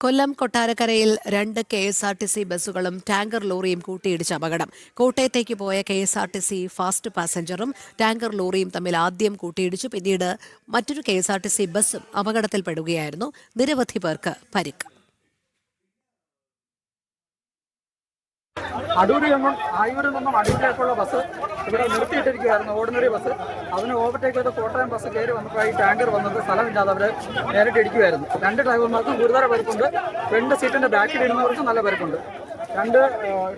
കൊല്ലം കൊട്ടാരക്കരയിൽ 2 KSRTC ബസ്സുകളും tanker ലോറിയും കൂട്ടിയിടിച്ച അപകടം. കോട്ടയത്തേക്ക് പോയ KSRTC ഫാസ്റ്റ് പാസഞ്ചറും ടാങ്കർ ലോറിയും തമ്മിൽ ആദ്യം കൂട്ടിയിടിച്ചു. പിന്നീട് മറ്റൊരു KSRTC ബസ്സും അപകടത്തിൽപ്പെടുകയായിരുന്നു. നിരവധി പേർക്ക് പരിക്ക്. അടൂരിൽ നിന്നും ആയൂരിൽ നിന്നും അടൂരിലേക്കുള്ള ബസ് ഇവിടെ നിർത്തിയിട്ടിരിക്കുകയായിരുന്നു, ഓർഡിനറി ബസ്. അതിന് ഓവർടേക്ക് ചെയ്ത കോട്ടയം ബസ് കയറി വന്നപ്പോൾ ഈ ടാങ്കർ വന്നത് സ്ഥലമില്ലാതെ അവർ നേരിട്ട് ഇടിക്കുകയായിരുന്നു. 2 ഡ്രൈവർമാർക്കും ഗുരുതര പരിക്കുണ്ട്. ഫ്രണ്ട് സീറ്റിന്റെ ബാക്കിൽ ഇരുന്നവർക്കും നല്ല പരിക്കുണ്ട്. 2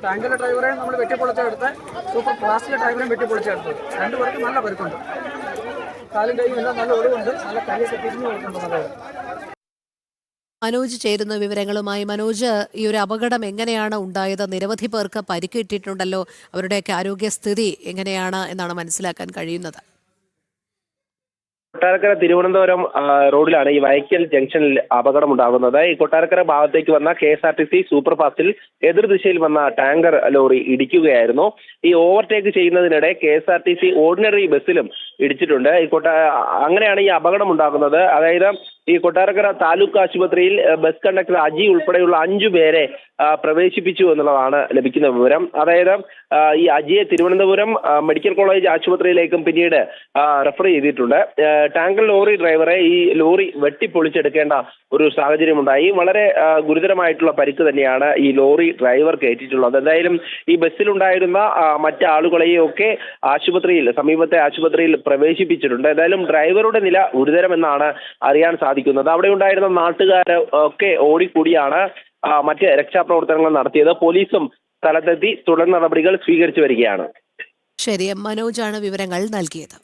ടാങ്കറിലെ ഡ്രൈവറെയും നമ്മൾ വെട്ടിപ്പൊളിച്ചെടുത്ത് സൂപ്പർ പ്ലാസ്റ്റിക് ഡ്രൈവറെയും വെട്ടിപ്പൊളിച്ചെടുത്ത് 2 പേർക്കും നല്ല പരിക്കുണ്ട്. കാലും കൈയും എല്ലാം നല്ല ഒടിവുണ്ട്, നല്ല കൈയൊക്കെ തിരിഞ്ഞു പോയിട്ടുണ്ട്. നല്ലത്. മനോജ് ചേരുന്ന വിവരങ്ങളുമായി. മനോജ്, ഈ ഒരു അപകടം എങ്ങനെയാണ് ഉണ്ടായത്? നിരവധി പേർക്ക് പരിക്കേറ്റിട്ടുണ്ടല്ലോ. അവരുടെയൊക്കെ ആരോഗ്യസ്ഥിതി എങ്ങനെയാണ് എന്നാണ് മനസ്സിലാക്കാൻ കഴിയുന്നത്? കൊട്ടാരക്കര തിരുവനന്തപുരം റോഡിലാണ് ഈ വൈക്കൽ ജംഗ്ഷനിൽ അപകടമുണ്ടാകുന്നത്. ഈ കൊട്ടാരക്കര ഭാഗത്തേക്ക് വന്ന KSRTC സൂപ്പർ ഫാസ്റ്റിൽ എതിർദിശയിൽ വന്ന ടാങ്കർ ലോറി ഇടിക്കുകയായിരുന്നു. ഈ ഓവർടേക്ക് ചെയ്യുന്നതിനിടെ KSRTC ഓർഡിനറി ബസ്സിലും ഇടിച്ചിട്ടുണ്ട്. അങ്ങനെയാണ് ഈ അപകടം ഉണ്ടാകുന്നത്. അതായത് ഈ കൊട്ടാരക്കര താലൂക്ക് ആശുപത്രിയിൽ ബസ് കണ്ടക്ടർ അജി ഉൾപ്പെടെയുള്ള 5 പേരെ പ്രവേശിപ്പിച്ചു എന്നുള്ളതാണ് ലഭിക്കുന്ന വിവരം. അതായത് ഈ അജിയെ തിരുവനന്തപുരം മെഡിക്കൽ കോളേജ് ആശുപത്രിയിലേക്കും പിന്നീട് റെഫർ ചെയ്തിട്ടുണ്ട്. ടാങ്കർ ലോറി ഡ്രൈവറെ ഈ ലോറി വെട്ടിപ്പൊളിച്ചെടുക്കേണ്ട ഒരു സാഹചര്യമുണ്ടായി. വളരെ ഗുരുതരമായിട്ടുള്ള പരിക്ക് തന്നെയാണ് ഈ ലോറി ഡ്രൈവർക്ക് ഏറ്റിട്ടുള്ളത്. എന്തായാലും ഈ ബസ്സിലുണ്ടായിരുന്ന മറ്റാളുകളെയും ഒക്കെ സമീപത്തെ ആശുപത്രിയിൽ പ്രവേശിപ്പിച്ചിട്ടുണ്ട്. എന്തായാലും ഡ്രൈവറുടെ നില ഗുരുതരമെന്നാണ് അറിയാൻ സാധിക്കുന്നത്. അവിടെ ഉണ്ടായിരുന്ന നാട്ടുകാർ ഒക്കെ ഓടിക്കൂടിയാണ് മറ്റ് രക്ഷാപ്രവർത്തനങ്ങൾ നടത്തിയത്. പോലീസും സ്ഥലത്തെത്തി തുടർ നടപടികൾ സ്വീകരിച്ചു വരികയാണ്. ശരി, മനോജാണ് വിവരങ്ങൾ നൽകിയത്.